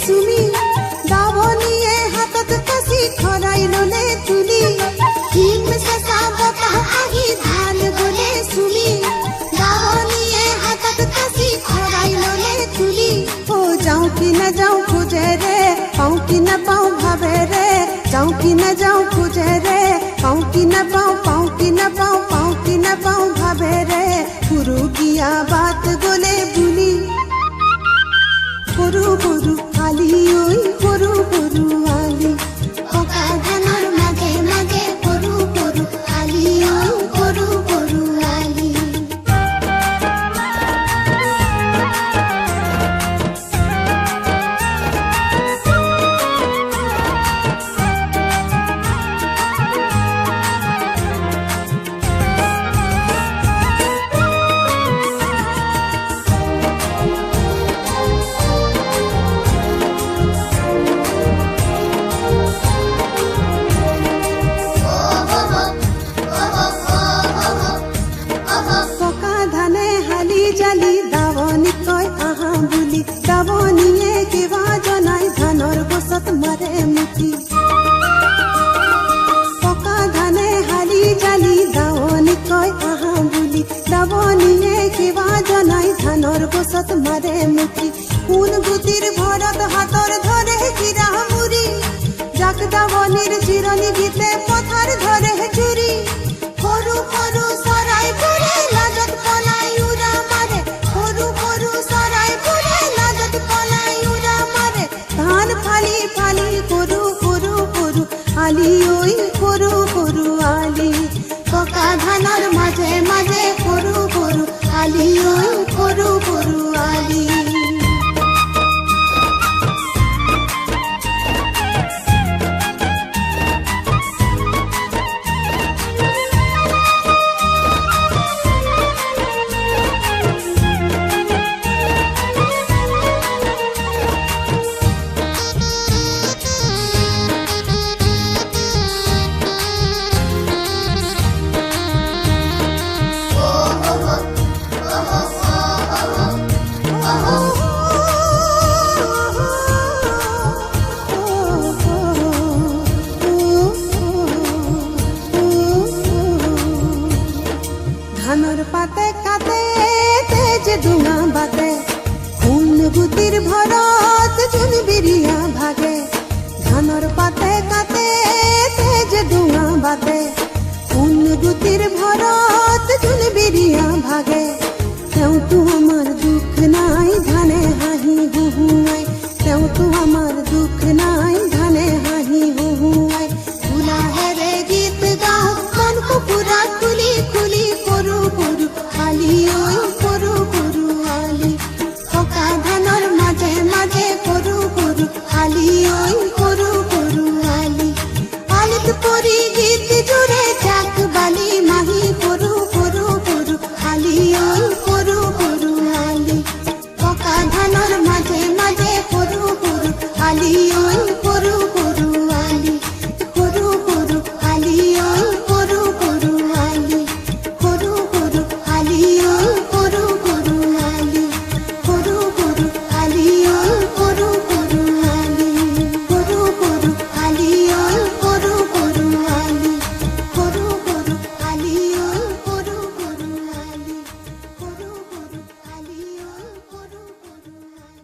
सुमी दावनिये हातत कसी खराइलोले तुली हिम से साबत आही धान गोले सुमी दावनिये हातत कसी खराइलोले तुली ओ जाऊं कि न जाऊं खोजे रे पाऊं कि न पाऊं भावे रे जाऊं कि न जाऊं खोजे रे पाऊं कि न पाऊं पाऊं कि न पाऊं पाऊं कि न पाऊं भावे रे गुरु किया बात गोले भूली पुरु पुरु आली ओई पुरु पुरु आली पका धानर मागे मागे पुरु पुरु आली ओई पुरु पुरु आली জালি দাবনি কয় আহা বুলি দাবনিয়ে কিবা জনাই ধানৰ গছত মাৰে মুঠি পকা ধানে হালি জালি দাবনি কয় আহা বুলি দাবনিয়ে কিবা জনাই ধানৰ গছত মাৰে মুঠি কোন গুটিৰ ভৰত হাতৰ ধৰে কিৰা মুৰি জাক দাবনিৰ চিৰণি গীতে পথাৰ ধৰে চুৰি সৰু সৰু চৰাই পৰে লাজত পলাই উৰা মাৰে সৰু সৰু চৰাই পৰে লাজত পলাই উৰা মাৰে ধান ফালি ফালি সৰু সৰু সৰু আলি ঐ সৰু সৰু আলি পকা ধানৰ মাজে মাজে সৰু সৰু আলি ঐ সৰু সৰু আলি ধানৰ পাতে কাটে তেজ ডুঙা বাটে কোন গুটিৰ ভৰত চুন বিৰিয়া ভাগে ধানৰ পাতে কাটে তেজ ডুঙা বাটে কোন গুটিৰ ভৰত চুন বিৰিয়া ভাগে তেওঁতো আমাৰ দুখ নাই ধানে হাঁহি হুহুৱাই তেওঁতো আমাৰ দুখ নাই ধানে হাঁহি হুহুৱাই ফুলাহেৰে গীত গাওঁ মন কুকুৰা খুলি খুলি সৰু সৰু আলি ঐ সৰু সৰু আলি পকা ধানৰ মাজে মাজে সৰু সৰু আলি ঐ সৰু সৰু আলি আলিত পৰি গীত জোৰে জাক বালি মাহি সৰু সৰু সৰু আলি ঐ সৰু সৰু আলি পকা ধানৰ মাজে মাজে সৰু সৰু আলি ঐ সৰু সৰু আলি সৰু সৰু আলি ঐ সৰু সৰু আলি সৰু সৰু আলি ঐ সৰু সৰু আলি সৰু সৰু আলি ঐ সৰু সৰু আলি সৰু সৰু আলি ঐ সৰু সৰু আলি সৰু সৰু আলি ঐ সৰু সৰু আলি সৰু সৰু আলি ঐ সৰু সৰু আলি